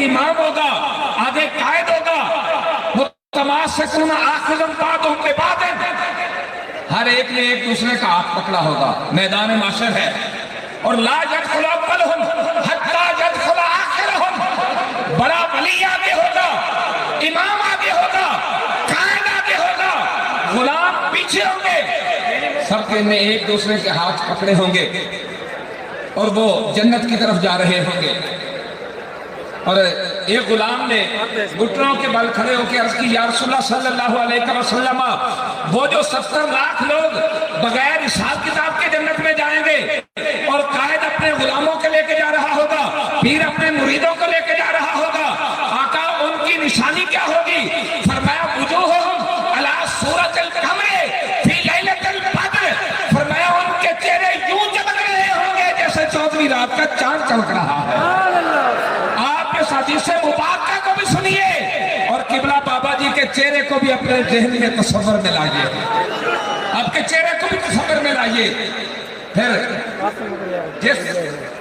इमाम होगा, आगे कायद होगा। मुतमासिकून आखिरम बादुहुम लिबादिन, हर एक ने एक दूसरे का हाथ पकड़ा होगा, मैदान माशर है। और ला यदखुल अव्वलुहुम हत्ता यदखुल आखिरुहुम, बड़ा वली आगे होगा, इमाम आगे होगा, कायद आगे होगा, गुलाम पीछे होंगे, सबके ने एक दूसरे के हाथ पकड़े होंगे और वो जन्नत की तरफ जा रहे होंगे। और एक गुलाम ने घुटनों के बल खड़े होकर अर्ज की, या रसूलल्लाह सल्लल्लाहु अलैहि वसल्लम, वो जो 70 लाख लोग बगैर हिसाब किताब के जन्नत में जाएंगे और कायद अपने गुलामों को लेके जा रहा होगा, पीर अपने मुरीदों को लेके जा रहा होगा, आका उनकी निशानी क्या होगी? फरमाया वुजूहुहुम अला सूरतिल कमर फी लैलतिल बद्र, फरमाया उनके चेहरे यूं चमक रहे होंगे जैसे 14वीं रात का चांद चमक रहा है। हदीस मुबारका को भी सुनिए और किबला बाबा जी के चेहरे को भी अपने ज़हन में तस्वर में लाइए, आपके चेहरे को भी तस्वर में लाइए। फिर जिस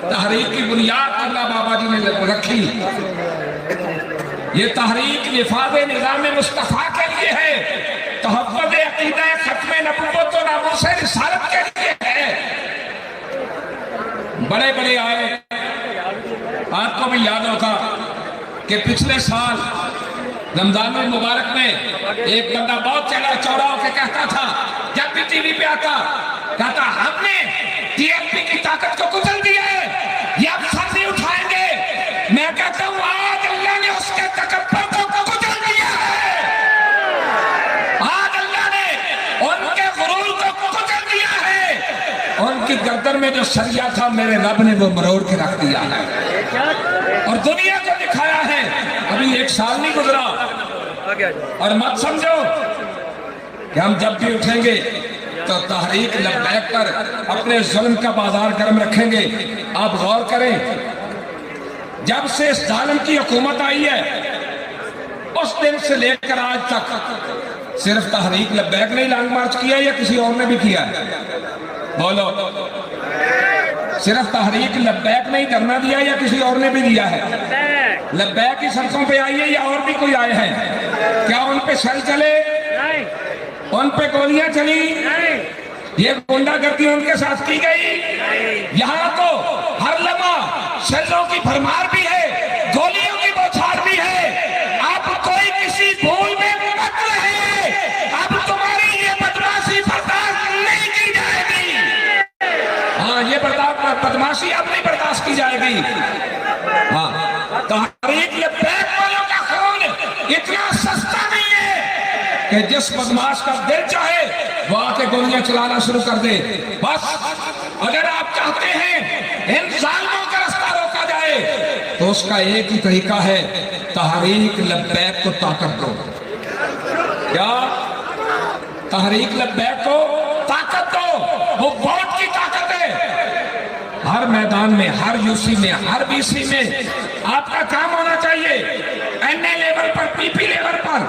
तहरीक की बुनियाद किबला बाबा जी ने रखी, ये तहरीक निफाज़ निज़ाम मुस्तफ़ा के लिए है, तहफ़्फ़ुज़ अक़ीदा ख़त्म नबुव्वत व नामूस रिसालत के लिए है। बड़े बड़े आए, आपको भी याद होगा कि पिछले साल रमजान मुबारक में एक बंदा बहुत चढ़ा चौड़ा होकर कहता था, जब भी टीवी पे आता, कहता हमने टीएमपी की ताकत को कुचल दिया है, ये अब सर नहीं उठाएंगे। मैं कहता हूँ आज अल्लाह ने उसके तकब्बुर को कुचल दिया है, आज अल्लाह ने उनके गुरूर को कुचल दिया है, उनकी गर्दन में जो सरिया था मेरे रब ने वो मरोड़ के रख दिया है और दुनिया को दिखाया है। अभी 1 साल नहीं गुजरा और मत समझो कि हम जब भी उठेंगे तो तहरीक लब्बैक पर अपने जुल्म का बाजार गर्म रखेंगे। आप गौर करें, जब से इस जालिम की हुकूमत आई है उस दिन से लेकर आज तक सिर्फ तहरीक लब्बैक ने लॉन्ग मार्च किया या किसी और ने भी किया है? बोलो, सिर्फ तहरीक लब्बैक ने ही धरना दिया या किसी और ने भी दिया है? लब्बैक की सड़कों पे आई है या और भी कोई आए हैं? क्या उन पे शल चले? नहीं। उन पे गोलियां चली? नहीं। ये गुंडागर्दी उनके साथ की गई? यहाँ तो हर लम्हा शल्लों की भरमार भी है, गोलियों की बौछार भी है। आप कोई किसी भूल में मत रहे, अब तुम्हारी ये बदमाशी बर्दाश्त नहीं की जाएगी। हाँ, ये बदमाशी अब नहीं बर्दाश्त की जाएगी। हाँ, तहरीक लब्बैक वालों का खून इतना सस्ता नहीं है कि जिस बदमाश का दिल चाहे वो आके गोलियां चलाना शुरू कर दे। बस अगर आप चाहते हैं इन जालिमों का रास्ता रोका जाए तो उसका एक ही तरीका है, तहरीक लब्बैक को ताकत दो। क्या? तहरीक लब्बैक को ताकत दो, वो वोट की ताकत है। हर मैदान में, हर यूसी में, हर बीसी में आपका काम होना चाहिए, एनए लेवल पर, पीपी लेवल पर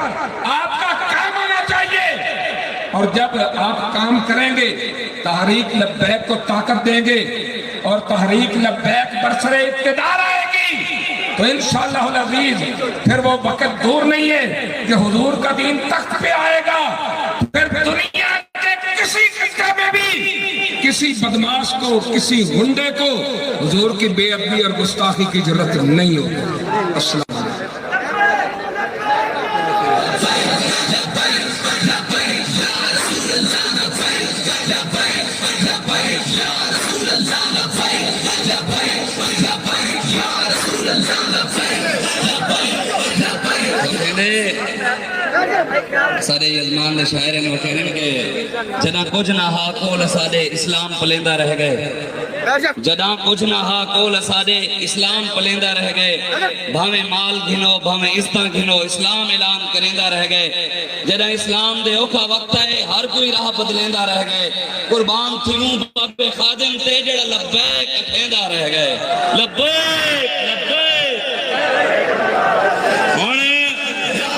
आपका काम होना चाहिए। और जब आप काम करेंगे तहरीक लब्बैक को ताकत देंगे और तहरीक लब्बैक बरसरे इक़्तिदार आएगी तो इंशाअल्लाह अज़ीज़ फिर वो वक्त दूर नहीं है कि हुजूर का दीन तख्त पे आएगा। फिर दुनिया के किसी किस्म में भी किसी बदमाश को, किसी गुंडे को हुजूर की बेअदबी और गुस्ताखी की जरूरत नहीं होगी। अस्सलाम सारे यजमान ने शायर ने कहने के जदा कुछ ना हा कोल साडे इस्लाम पलेंदा रह गए, जदा कुछ ना हा कोल साडे इस्लाम पलेंदा रह गए, भावे माल घिनो भावे इज्जत घिनो इस्लाम ऐलान करेंदा रह गए। जदा इस्लाम दे औखा वक्त है हर कोई राह बदलेंदा रह गए, कुर्बान थियूं बाबे खादिम ते जेड़ा लब्बैक कहंदा रह गए। लब्बैक लब्बैक हुण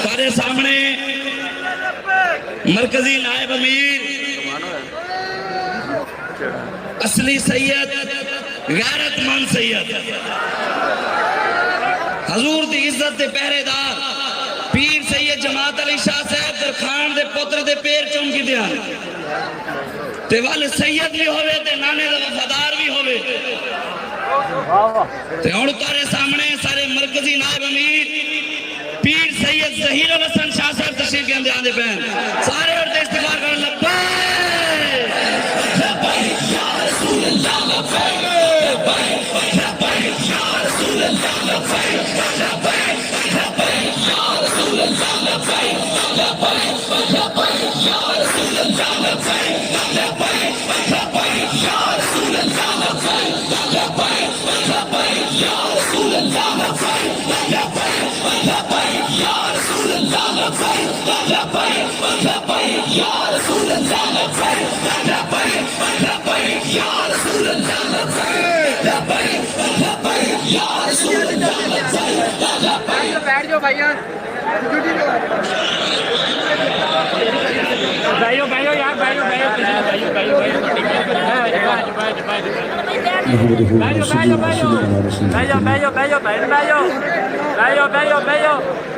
सारे सामने मरकजी नायब अमीर, असली सैयद, गैरतमंद सैयद हजूर दी इज्जत दे पहरेदार पीर सैयद जमात अली शाह साहब दरखान दे पुत्र दे पैर चुमकी दिया ते वल सैयद भी होवे ते नाने दा वफादार भी होवे ते हुण तारे सामने सारे मरकजी नायब अमीर पीर सैयद ज़हीर उल हसन शाह साहब तशरीफ लेंदे आंदे पैन सारे और इस्तिगफार करन लब्बैक लब्बैक या रसूल अल्लाह लब्बैक लब्बैक लब्बैक या रसूल अल्लाह लब्बैक लब्बैक लब्बैक या रसूल अल्लाह लब्बैक लब्बैक लब्बैक या रसूल अल्लाह लब्बैक लब्बैक लब्बैक या रसूल अल्लाह लब्बैक लब्बैक लब्बैक या रसूल अल्लाह लब्बैक लब्बैक लब्बैक या रसूल अल्लाह लब्बैक लब्बैक लब्बैक या रसूल अल्लाह लब्बैक लब्बैक लब्बैक या रसूल अल्लाह लब्बैक लब्बैक लब्बैक या रसूल अल्लाह लब्बैक लब्बैक बैठ जाओ भैया भाइयों यार भाइयों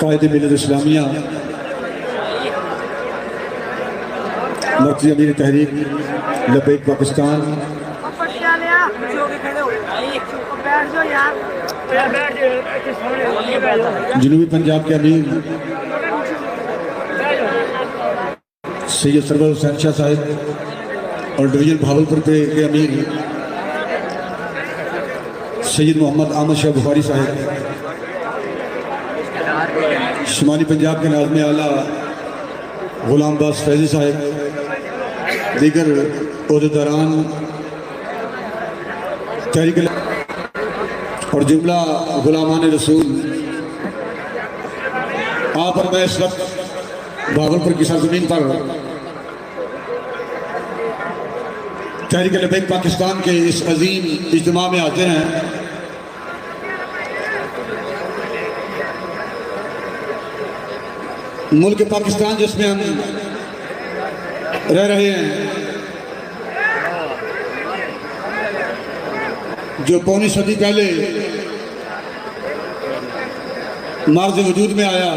कायदे मिलत इस्लामिया मर्कज़ी अमीर तहरीक लबैक पाकिस्तान जनूबी पंजाब के अमीर सैयद सरवर हुसैन शाह साहब और डिवीजन भावलपुर के अमीर सैयद मोहम्मद अहमद शाह बुखारी साहब शुमाली पंजाब के नाज़िम आला गुलाम बास फैज़ी साहब दीगर ओहदेदारान तहरीक और जुमला गुलामान रसूल आप और मैं इस वक्त भागलपुर की सरजमीन पर तहरीक लबैक पाकिस्तान के इस अजीम इज्तिमा में हाजिर हैं। मुल्क पाकिस्तान जिसमें हम रह रहे हैं, जो पौनी सदी पहले मार्ज वजूद में आया,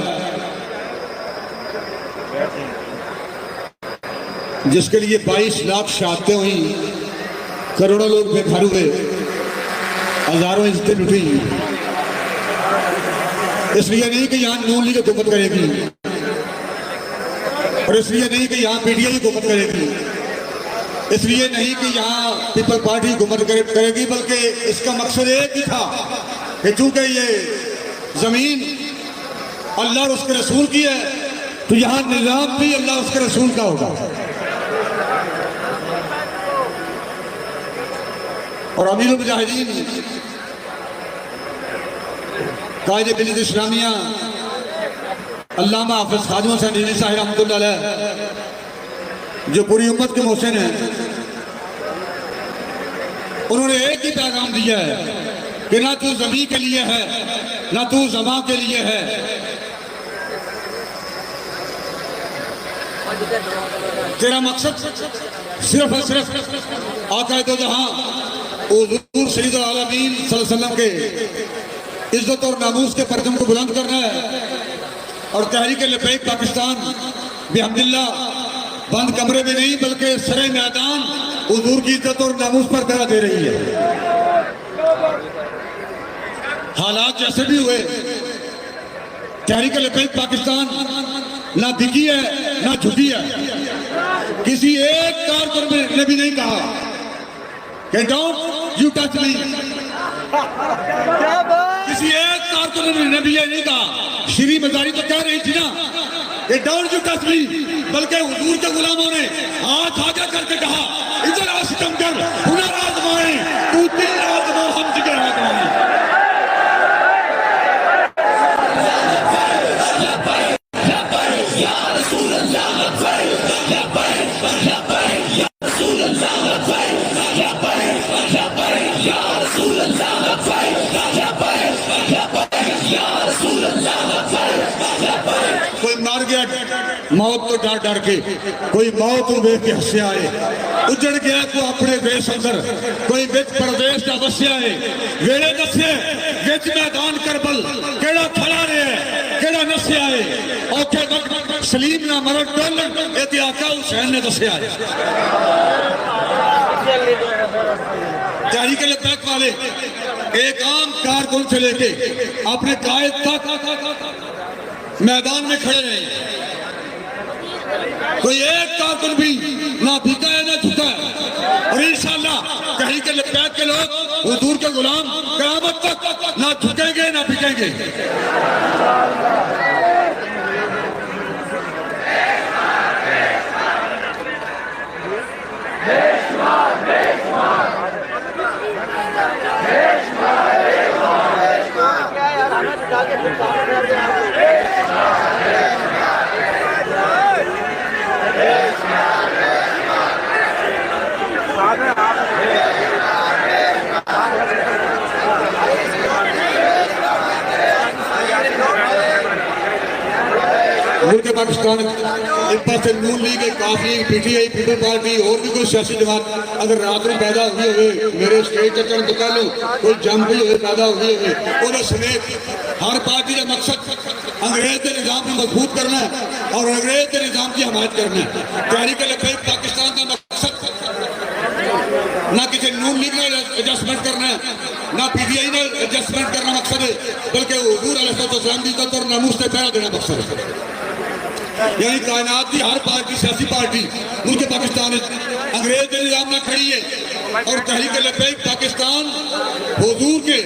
जिसके लिए 22 लाख शहादतें हुई, करोड़ों लोग बेघर हुए, हजारों इज्जतें लुटी, इसलिए नहीं कि यहाँ नून लीग हुकूमत करेगी और इसलिए नहीं कि यहाँ पीटीआई हुकूमत करेगी, इसलिए नहीं कि यहाँ पीपल पार्टी हुकूमत करेगी, बल्कि इसका मकसद एक ही था कि चूंकि ये जमीन अल्लाह और उसके रसूल की है तो यहाँ निजाम भी अल्लाह उसके रसूल का होगा। और अमीरुल मुजाहिदीन कायदे मिल्लत इस्लामिया अल्लामा हाफिज खादिम हुसैन रिजवी साहब रहमतुल्लाह अलैह, जो पूरी उम्मत के मोहसिन हैं, उन्होंने एक ही पैगाम दिया है कि ना तू ज़मीं के लिए है ना तू ज़मां के लिए है। तेरा मकसद सिर्फ और सिर्फ आका दो जहां हुज़ूर सय्यदुल आलमीन सल्लल्लाहु अलैहि वसल्लम के इज्जत और नामूस के परचम को बुलंद करना है। और तहरीक लबैक पाकिस्तान बिहम्दिल्लाह बंद कमरे में नहीं बल्कि सरे मैदान हुजूर की इज्जत और नामूस पर पहरा दे रही है। हालात जैसे भी हुए, तहरीक लबैक पाकिस्तान ना बिकी है ना झुकी है। किसी एक कारकुन ने भी नहीं कहा कि डोंट यू टच मी। किसी एक कारकुन ने भी ये नहीं कहा। श्री मजारी तो कह रही थी ना कि डोंट यू टच मी, बल्कि हुजूर के गुलामों ने हाथ आगे करके कहा इधर आ सितमगर, हुनर आजमाए, तू दिल आजमा, हम जिगर आजमाए। कोई मर गया मौत तो डर डर के, कोई मौत को वेख के हस्या है। उजड़ गया को अपने देश अंदर, कोई बिच प्रदेश का बसिया है। वेले दसे बिच मैदान करबल केड़ा खड़ा रहे केड़ा नसिया है। औखे वक्त सलीम ना मरन डोलन ये आका हुसैन ने दसिया है। तहरीक लब्बैक वाले एक आम कारकुन से लेके अपने कायद तक मैदान में खड़े रहे। कोई एक कारकुन भी ना भीगा है ना झुका है। और इंशाअल्लाह तहरीक लब्बैक के लोग हुजूर के गुलाम क़यामत तक ना झुकेंगे ना बिकेंगे। मुल्क पाकिस्तान एक पास नून लीग काफी पीटीआई पीपल पार्टी और भी कोई सियासी जमात अगर रात में पैदा हुई हो मेरे स्टेज चक्कर तो कह लो कोई जम गई हो पैदा हुई हो समेत हर पार्टी का मकसद अंग्रेज के निजाम को मजबूत करना है और अंग्रेज के निजाम की हमायत करना है। तहरीक लब्बैक पाकिस्तान का मकसद ना किसी नून लीग ने एडजस्टमेंट करना है ना पीटीआई ने एडजस्टमेंट करना मकसद है, बल्कि हुजूर अलैहिस्सलाम की इज्जत और नामूस से पहरा देना मकसद है। यानी कायनात की हर पार्टी सियासी पार्टी मुल्क पाकिस्तान अंग्रेज के निजाम में खड़ी है और तहरीक लब्बैक पाकिस्तान हुजूर के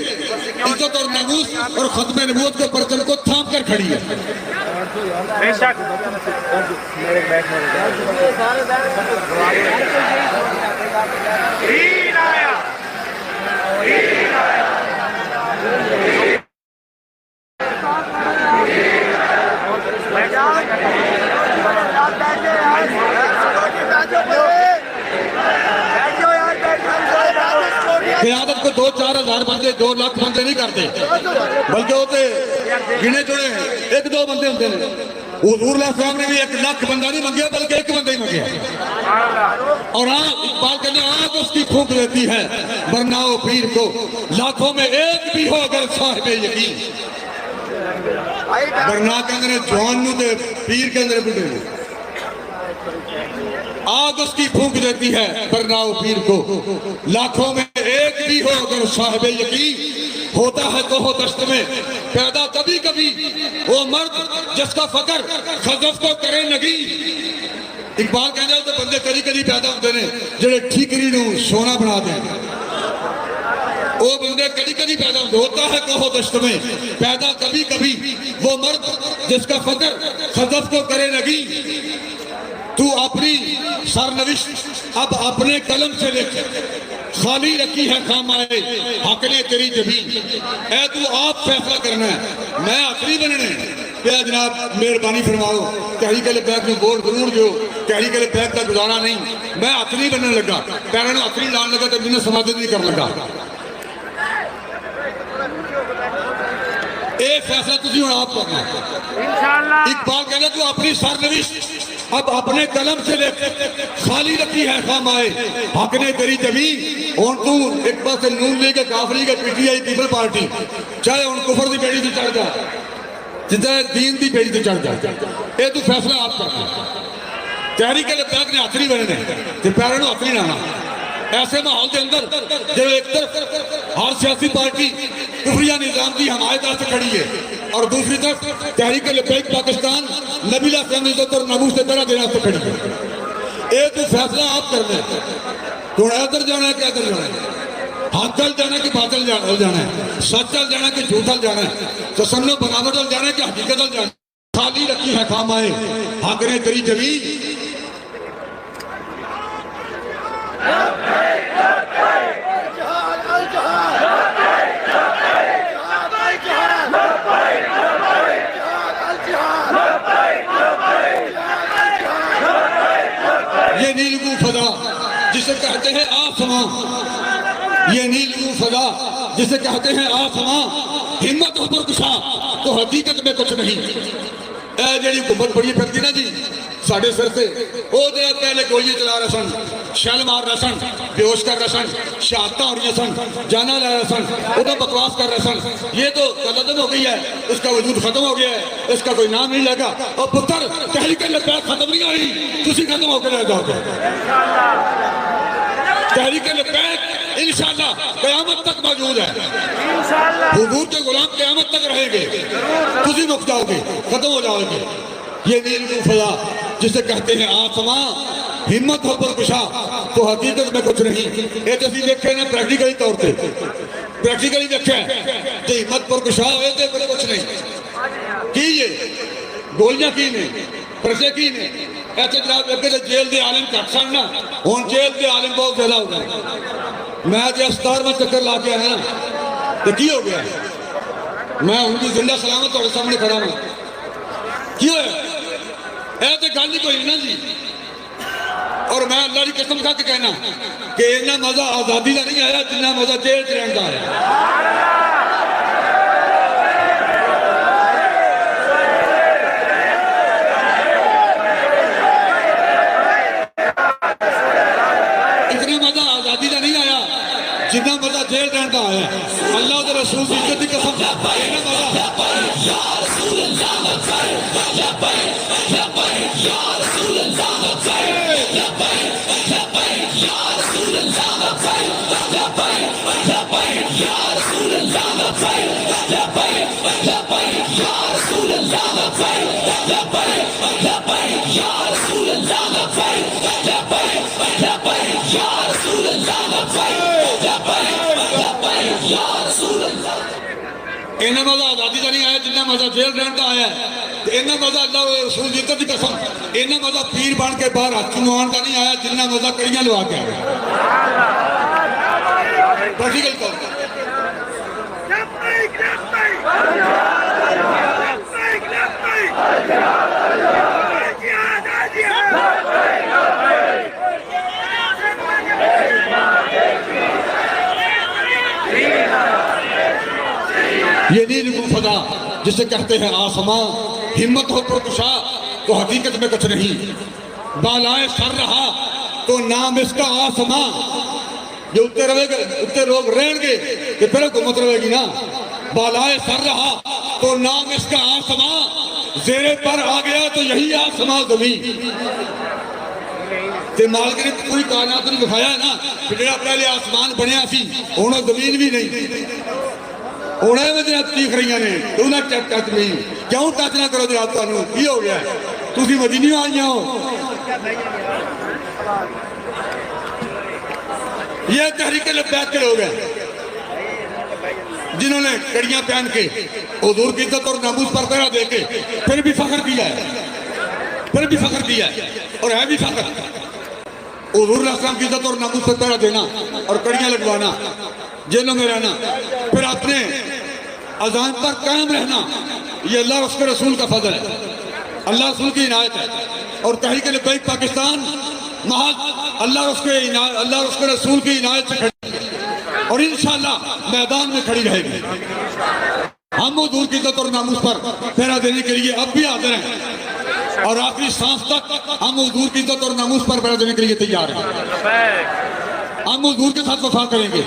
इज्जत और नामूस और खत्म नबूवत के परचम को थाम कर खड़ी है। क़यादत को 2-4 हज़ार बंदे 2 लाख बंदे नहीं करते, बल्कि होते गिने चुने 1-2 बंदे होते हैं। हुजूर ने भी 1 लाख बंदा नहीं मंगे बल्कि 1 बंदा ही मंगे। और इकबाल कहने आग उसकी फूंक देती है बरनाओ पीर को, लाखों में एक भी हो अगर साहिब यकीन। बरना के अंदर जवान पीर के अंदर बुढ़े आग उसकी फूंक देती है बरनाओ पीर को, लाखों में एक भी हो अगर साहिब यकीन। होता है तो हो दस्त में पैदा कभी कभी वो मर्द जिसका फकर खजफ को करे लगी। इकबाल कहते तो बंदे करी करी पैदा होते हैं जेडे ठीकरी नूं सोना बना दें। वो बंदे कभी कभी पैदा होता है कहो दस्त में पैदा कभी कभी वो मर्द जिसका फकर खजफ को करे लगी। तू अपनी सरनविश अब अपने कलम से लिख, खाली रखी है खामाए हक ने तेरी जबीन। ऐ तू आप फैसला करना है, मैं आखिरी बनने पे जनाब मेहरबानी फरमाओ। तहरीक लब्बैक में वोट जरूर दो, तहरीक लब्बैक का गुजारा नहीं। मैं आखिरी बनने लगा, पैरों आखिरी लाने लगा तो मैंने समाधि नहीं कर लगा। ये फैसला तुझे आप करना। इकबाल कहना तू अपनी सरनविश अब अपने कलम से ले, खाली रखी है खामाए हक ने तेरी जमीन। और तू एक पास नून लीग काफरी के पीटीआई पीपल पार्टी चाहे उन कुफर की बेड़ी से चढ़ जा चाहे दीन की बेड़ी से चढ़ जा, ये तू फैसला आप करना। तहरीक लब्बैक ने आखिरी बनने पैरों आखिरी लाना। ऐसे माहौल के अंदर जब एक तरफ हर सियासी पार्टी कुफरिया निजाम की हमायत से खड़ी है, और दूसरी तरफ तहरीक लब्बैक पाकिस्तान नबी इज्जत और नमूस से तरह देना तो खड़ी है। ये तो फैसला आप कर लें, तो इधर जाना है क्या इधर जाना है, हक चल जाना कि बादल जाना है, सच चल जाना कि झूठ चल जाना है, तो समझो बनावट चल जाना है कि हकीकत चल जाना है। खाली रखी है खामाए हक ने तेरी जमीन। ये नीलगू फजा जिसे कहते हैं आसमां, ये नीलगू फजा जिसे कहते हैं आसमां, हिम्मत ऊपर कुशा तो हकीकत में कुछ नहीं। जी हुकूमत बड़ी फिरती ना जी साढ़े सिर से, वो पहले गोली चला रहे सन, शल मार रहे सन, बेहोश कर रहे सन, शहादत हो रही सन, जाना ला रहे सन, उधर बकवास कर रहे सन। ये तो गलत हो गई है, इसका वजूद खत्म हो गया है, इसका कोई नाम नहीं लगा। और पुत्र तहरीक लब्बैक खत्म नहीं हुई, तुसी खत्म होकर रह जाओगे। तहरीक लब्बैक इंशाअल्लाह क़यामत तक मौजूद है, हुजूर के गुलाम क़यामत तक रहेंगे, तुसी रुक जाओगे, खत्म हो जाओगे। ये नीलगू फजा जिसे कहते हैं आसमां, हिम्मत हो पर कुशा तो हकीकत में कुछ नहीं। ये तो देखे ना प्रैक्टिकली तौर पर, प्रैक्टिकली देखे तो हिम्मत पर कुशा हुए तो कुछ नहीं की। ये गोलियां की ने, परसे की ने, ऐसे जनाब अगे तो जेल के आलिम घट सन ना, हुण जेल के आलिम बहुत ज्यादा हो गए। मैं जो 17वां चक्कर ला के आया तो की हो गया, मैं उनकी जिंदा सलामत तुम्हारे सामने खड़ा हूं, की होया? तो गल ही कोई ना जी। और मैं अल्लाह की कसम खा के कहना कि इन्ना मजा आजादी का नहीं आया जिन्ना मजा जेल च रहने का आया। इतना मजा आजादी का नहीं आया जितना मजा जेल रहने का आया। अल्लाह के रसूल की इज्जत की कसम, इन्ना मजा आजादी का नहीं आया जिन्ना मजा जेल रहने का आया। इन्ना मजा अल्लाह रसूल की इज्जत की कसम, इन्ना मजा पीर बन के बाहर हाथ चुनवान का नहीं आया जिन्ना मजा कड़ियां लगा के आया। प्रैक्टिकल तौर पर ये नीलगू फजा जिसे कहते हैं आसमां, हिम्मत हो पर कुशा तो हकीकत में कुछ नहीं। बालाए सर रहा तो नाम इसका आसमां, जो उत्ते रहेगा उत्ते लोग रहेंगे कि फिर हुकूमत रहेगी ना। बालाए सर रहा तो नाम इसका आसमां, जेरे पर आ गया तो यही आसमां जमीन। मालिक ने पूरी कायनात में दिखाया है ना कि जो पहले आसमान बनया सी हुण जमीन भी नहीं, उन्हें में चीख रही ने तो उन्हें टच नहीं। क्यों टच ना करो जनाब, तुहानू की हो गया? तुसी मदीने आई हो। ये तहरीक लब्बैक के लोग हैं जिन्होंने कड़ियां पहन के हुजूर की इज्जत और नामूस पर पहरा दे के फिर भी फख्र किया है, फिर भी फख्र किया है और है भी फख्र। हुजूर की इज्जत और नामूस पर पहरा देना और कड़ियां लगवाना, जेलों में रहना, फिर अपने अज़ान पर कायम रहना, ये अल्लाह उसके रसूल का फजल है, अल्लाह रसूल की इनायत है। और तहरीक लब्बैक पाकिस्तान महज अल्लाह उसके रसूल की इनायत से खड़ी और इंशाअल्लाह मैदान में खड़ी रहेगी। हम हुजूर की इज्जत और नामूस पर पहरा देने के लिए अब भी हाजिर हैं और आखिरी सांस तक हम हुजूर की इज्जत और नामूस पर पहरा देने के लिए तैयार हैं। हम हुजूर के साथ वफा करेंगे,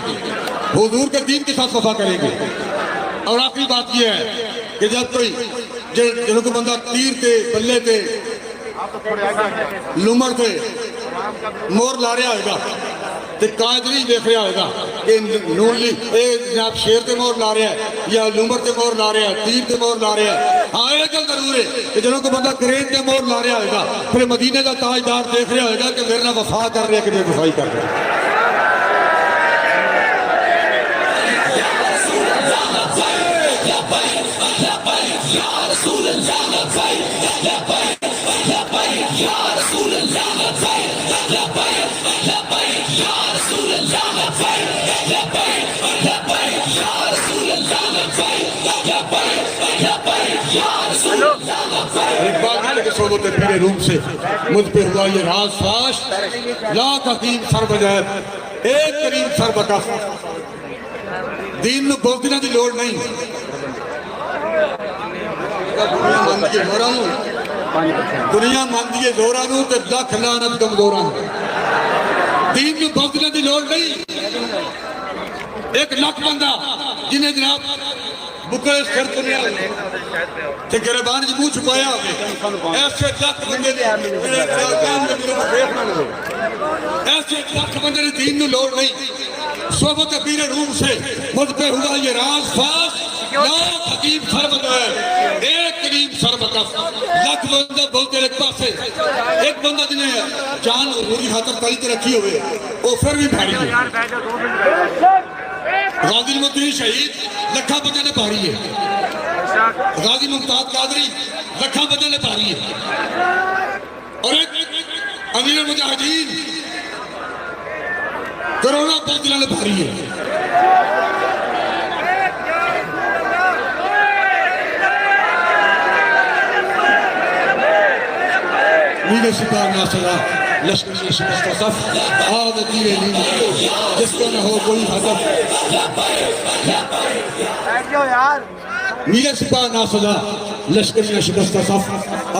हुजूर के दीन के साथ वफा करेंगे। और आखिरी बात यह है कि जब कोई जो बंदा तीर के बल्ले के लुमर से मोर ला रहा होगा ਤੇ ਕਾਦਰੀ ਵੇਖ ਰਿਹਾ ਹੋਏਗਾ ਕਿ ਨੂਨ ਲੀਗ ਇਹ ਜਨਾਬ ਸ਼ੇਰ ਤੇ ਮੋਹਰ ਲਾ ਰਿਹਾ ਹੈ ਜਾਂ ਲੂਮਰ ਤੇ ਮੋਹਰ ਲਾ ਰਿਹਾ ਹੈ, ਤੀਰ ਤੇ ਮੋਹਰ ਲਾ ਰਿਹਾ ਹੈ। ਹਾਂ ਇਹ ਗੱਲ ਜ਼ਰੂਰ ਹੈ ਕਿ ਜਦੋਂ ਕੋਈ ਬੰਦਾ ਕਰੇਨ ਤੇ ਮੋਹਰ ਲਾ ਰਿਹਾ ਹੋਏਗਾ ਫਿਰ ਮਦੀਨੇ ਦਾ ਤਾਜਦਾਰ ਦੇਖ ਰਿਹਾ ਹੋਏਗਾ ਕਿ ਮੇਰੇ ਨਾਲ ਵਫਾ ਕਰ ਰਿਹਾ ਕਿ ਬੇਵਫਾਈ ਕਰ ਰਿਹਾ। एक बात सोबत पीरे रूम से मुझ पे हुआ ये राज फाश लाख हकीम सर बजाय एक करीम सर बकफ दीन ਨੂੰ ਬੋਲਦਿਆਂ ਦੀ ਲੋੜ ਨਹੀਂ ਦੁਨੀਆ ਮੰਨਦੀ ਹੈ ਜ਼ੋਰਾਂ ਨੂੰ ਤੇ ਲੱਖ ਲਾਨਤ ਕਮਜ਼ੋਰਾਂ ਨੂੰ दीन ਨੂੰ ਬੋਲਦਿਆਂ ਦੀ ਲੋੜ ਨਹੀਂ एक ਲੱਖ ਬੰਦਾ ਜਿਹਨੇ ਜਨਾਬ बुकले सिर तुलिया ते गिरबान च मुंह छुपाया ऐसे लख बंदे ऐसे लख बंदे ने दीन लोड़ नहीं। सोबत पीरे रूम से मुझ पे हुआ ये राज फास लाख हकीम सर बजाए एक करीम सर बकफ लख बंदा बोलते एक पासे एक बंदा जिन्हें जान पूरी खातर तली ते रखी होवे वो फिर भी भारी है। गाजी मुद्दई शहीद लखा बंदे ने भारी है। गाजी मुमताज कादरी लखा बंदे ने भारी है और एक अमीर मुजाहिदीन करोड़ों बंदे ने भारी है। मीरे सिपाह नासरा लश्कर की शिकस्त सफ आद तीरे नींद जिसको न हो कोई हदफ मीरे सिपाह नासरा लश्कर की शिकस्त सफ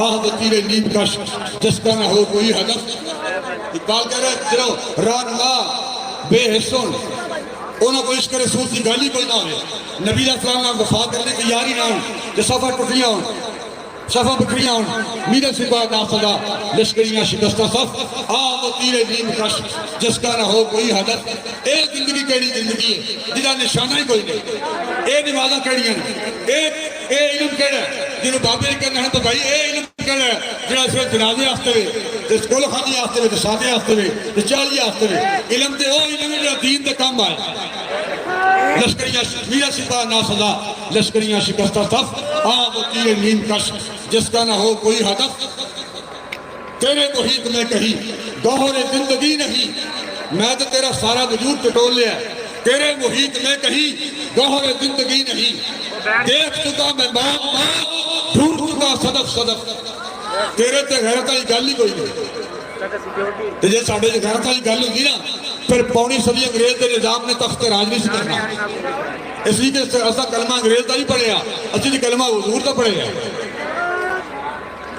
आद तीरे नींद कश जिसका न हो कोई हदफ। इकबाल कह रहे जरो रानमा बेहिस्सों उन्होंने कोई इसके रसूल की गाली कोई ना हो नबी अलैहिस्सलाम नाल वफा करने की यारी ना हो जो सफा टुटियां हो सफा बकरियां मीरे सिपा नासदा लश्करियां शिकस्ता सफ आग तीरे नीम कश जिसका ना हो कोई हदफ। ए जिंदगी केड़ी जिंदगी है जिदा निशाना ही कोई नहीं। ए नमाज़ां केड़ियां ए इल्म केड़ा जिन्हों बाबे कहना है तो भाई ए इल्म केड़ा जिहड़ा सिर्फ जनाजे वास्ते वे ते स्कूल खाने वास्ते वे ते सादे वास्ते वे ते चाली वास्ते वे इल्म ते ओ इल्म जिहड़ा दीन दे काम आए। लश्करियां मीरा सिपा नासदा लश्करियां शिकस्ता सफ आग तीरे नीम कश जिसका ना हो कोई हदफ। तेरे मुहीत में कहीं गौहरे जिंदगी नहीं मैं तो तेरा सारा वजूद टटोल लिया। तेरे मुहीत में कहीं गौहरे जिंदगी नहीं देख चुका मैं मौत मौत ढूंढ चुका सदफ सदफ। तेरे ते गैरत वाली गल ही कोई नहीं ते जे साडे च गैरत वाली गल होंदी ना फिर पौनी सदी अंग्रेज के निजाम ने तख्त राज नहीं करना। इसलिए असा कलमा अंग्रेज का नहीं पढ़िया असि कलमा हुजूर का पढ़े।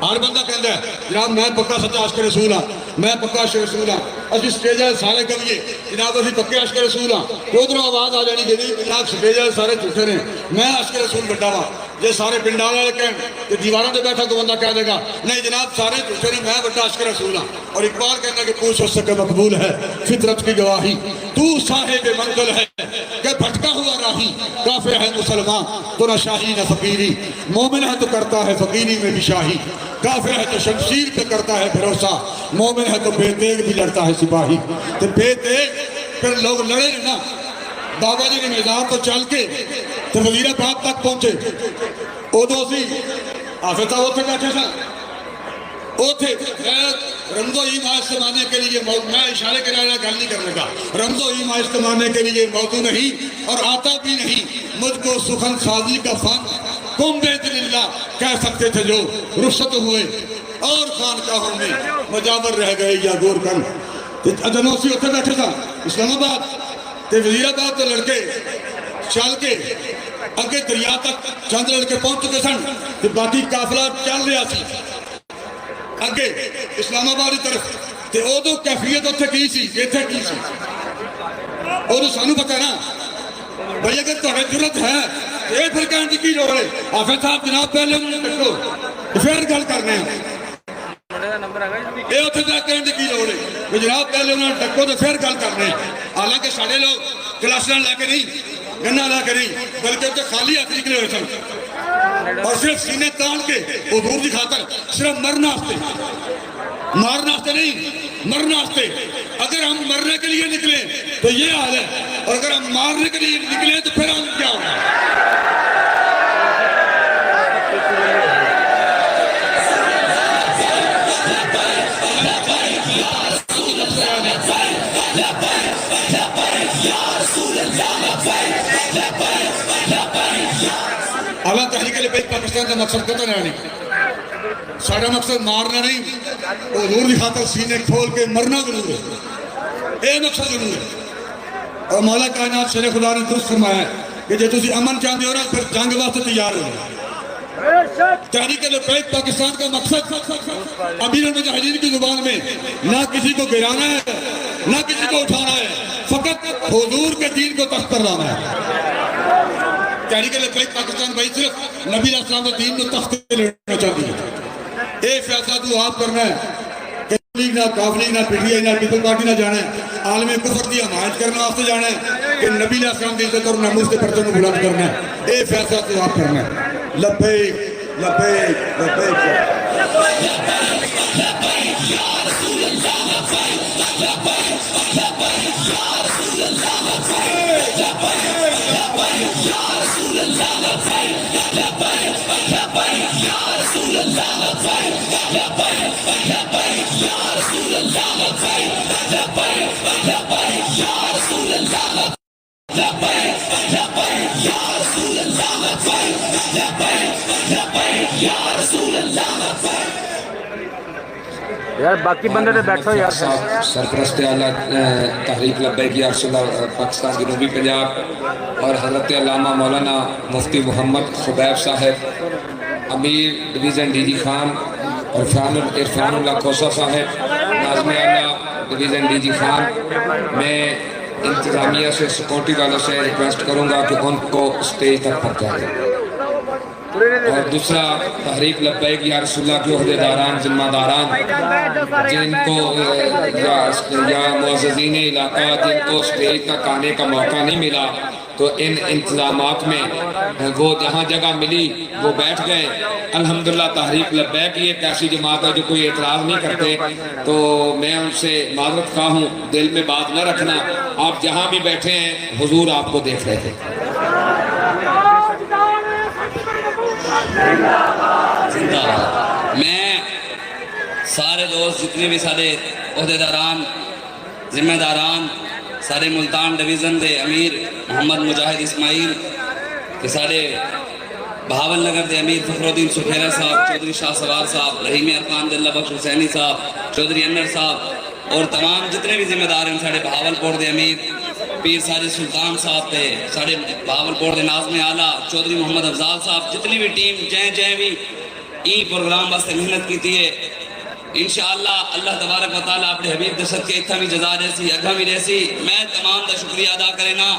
हर बंदा कहता है जनाब मैं पक्का सच्चा आशिक रसूल हाँ मैं पक्का आशिक रसूल हाँ असि स्टेज सारे कविए जनाब असि पक्के आशिक रसूल हाँ उधरों आवाज़ आ जानी कि जनाब स्टेज सारे झूठे ने मैं आशिक रसूल बड़ा वा जे सारे पिंड वाले कह तो दीवारों पर बैठा तो बंदा कह देगा नहीं जनाब सारे झूठे ने मैं बड़ा आशिक रसूल हाँ। और इकबाल कहना कि पूछ उस सके मकबूल है फितरत की गवाही तू साहिब मंजिल है कि भटका हुआ राही काफिर है मुसलमान तो न शाही न फकीरी मोमिन है तो करता है फकीरी में भी शाही काफिर है तो शमशीर पे करता है भरोसा मोमिन है तो बेतेग भी लड़ता है सिपाही। तो बेतेग फिर लोग लड़े ना बाबा जी ने मैदान तो चल के तो वजीराबाद तक पहुंचे उदो असी हाफिज साहब उत्थे बैठे सा उथे रमजो ईमा इस्तेमाने के लिए मैं इशारे कराने गल नहीं करने का रमजो ईमा इस्तेमाने के लिए मौजूद नहीं और आता भी नहीं मुझको सुखन साजी का फन तुम बेदिल्ला कह सकते थे जो रुखसत हुए और खानकाहों में मजावर रह गए या गोरकन। जनोसी उत्थे बैठे था इस्लामाबाद ते वजीराबाद के लड़के चल के अगे दरिया तक चंद लड़के पहुंच चुके सन ते बाकी काफिला चल रहा सी अगे इस्लामाबाद की तरफ ते उदों कैफियत उत्थे की सी इत्थे की सी उदों सानू पता ना भाई अगर तुहाडे जुरत है ये फिर कहने की लोड़ है हाफिज साहब जनाब पहले उन्होंने देखो फिर गल करने ਇਹ ਉੱਥੇ ਤੱਕ ਕਹਿਣ ਦੀ ਕੀ ਲੋੜ ਹੈ ਵੀ ਜਨਾਬ ਪਹਿਲੇ ਉਹਨਾਂ ਨੂੰ ਡੱਕੋ ਤੇ ਫਿਰ ਗੱਲ ਕਰਨੇ ਹਾਲਾਂਕਿ ਸਾਡੇ ਲੋਕ ਕਲਾਸਾਂ ਲਾ ਕੇ ਨਹੀਂ गन्ना ला के नहीं बल्कि उसके खाली हाथ निकले हुए सन और सिर्फ सीने तान के हुजूर की खातर सिर्फ मरना नहीं मरना अगर हम मरने के लिए निकले तो ये हाल है और अगर हम मारने के लिए निकले तो फिर हम क्या होगा अल्लाह तहरीक पाकिस्तान का मकसद कतन है नहीं सारा मकसद मारना नहीं हुजूर की खातर सीने खोल के मरना जरूर है ये मकसद जरूर है और मौला कायनात शेर खुदा ने दुरुस्त फरमाया कि जो तुम अमन चाहते हो ना फिर जंग वास्ते तैयार हो तहरीक पाकिस्तान का मकसद अमीर मुजाहिदीन की जुबान में ना किसी को गिराना है ना किसी को उठाना है फकत हुजूर के दीन को तख्त पर लाना है तहरीक पाकिस्तान भाई सिर्फ नबी अस्सलाम के दीन को तख्त पे लेना चाहती है ये फैसला तो आप करना है लीग ना काफ लीग ना पीटीआई ना पीपल पार्टी ना जाना है आलमी कुफर की हमायत करने वास्ते जाना है कि नबी अस्सलाम की इज्जत और नमूस के परचम को बुलंद करना है ये फैसला तो आप करना है लब्बैक लब्बैक लब्बैक यार बाकी बंदे तो बैठो यार सरपरस्त आला तहरीक लब्बैक या रसूलल्लाह पाकिस्तान जनूबी पंजाब और हज़रत अल्लामा मौलाना मुफ्ती मोहम्मद खुबैब साहब अमीर डिवीज़न डीजी खान और इरफानुल्लाह खोसा साहब नाज़िम आला डिवीज़न डीजी खान मैं इंतज़ामिया से सिक्योरिटी वालों से रिक्वेस्ट करूँगा कि उनको स्टेज तक पहुँचाएं और दूसरा तहरीक लब्बैक या रसूलल्लाह के ओहदेदारान जिम्मेदारान जिनको या मुअज़्ज़िज़ीन इलाका जिनको स्टेज तक आने का मौका नहीं मिला तो इन इंतजामात में वो जहाँ जगह मिली वो बैठ गए अल्हम्दुलिल्लाह तहरीक लब्बैक ये एक ऐसी जमात है जो कोई एतराज़ नहीं करते तो मैं उनसे माज़रत खा हूँ दिल में बात न रखना आप जहाँ भी बैठे हैं हुजूर आपको देख रहे थे मैं सारे दोस्त जितने भी सारे ओहदेदारान जिम्मेदारान सारे मुल्तान डिवीज़न के अमीर मोहम्मद मुजाहिद इस्माइल के सारे बहावल नगर के अमीर फखरुद्दीन सुखेरा साहब चौधरी शाह सवार साहब रहीम अरकान दिल्ला बख्श हुसैनी साहब चौधरी अनवर साहब और तमाम जितने भी जिम्मेदार हैं साढ़े बहावलपुर के अमीर पीर साजिद सुल्तान साहब थे साढ़े बहावलपुर के नाज़िम आला चौधरी मोहम्मद अफजाल साहब जितनी भी टीम जै भी ई प्रोग्राम वास्ते मेहनत की है इंशाअल्लाह अल्लाह तबारक व तआला अपने हबीब दशत के इतना भी जजा देसी अगा भी देसी मैं तमाम का शुक्रिया अदा करे ना